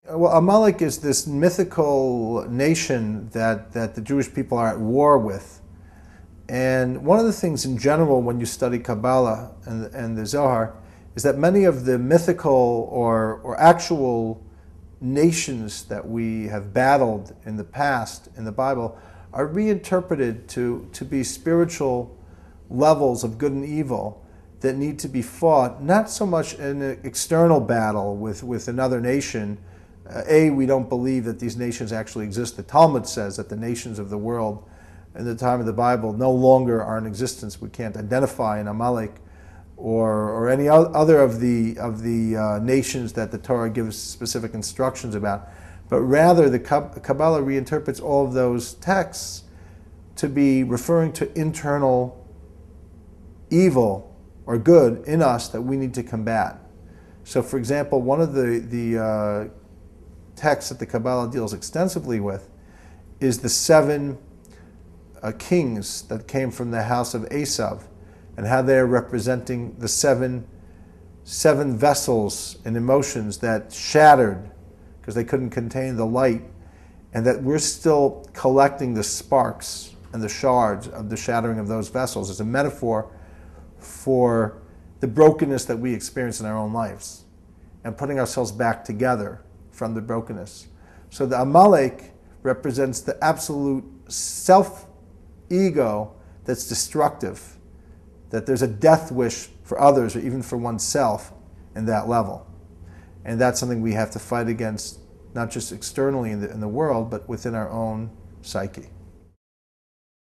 Well, Amalek is this mythical nation that the Jewish people are at war with. And one of the things in general when you study Kabbalah and the Zohar is that many of the mythical or actual nations that we have battled in the past in the Bible are reinterpreted to be spiritual levels of good and evil that need to be fought, not so much in an external battle with another nation. We don't believe that these nations actually exist. The Talmud says that the nations of the world in the time of the Bible no longer are in existence. We can't identify an Amalek or any other of the nations that the Torah gives specific instructions about. But rather, the Kabbalah reinterprets all of those texts to be referring to internal evil or good in us that we need to combat. So, for example, one of the texts that the Kabbalah deals extensively with is the 7 kings that came from the house of Esav, and how they're representing the seven vessels and emotions that shattered because they couldn't contain the light, and that we're still collecting the sparks and the shards of the shattering of those vessels as a metaphor for the brokenness that we experience in our own lives and putting ourselves back together from the brokenness. So the Amalek represents the absolute self-ego that's destructive, that there's a death wish for others or even for oneself in that level. And that's something we have to fight against, not just externally in the world, but within our own psyche.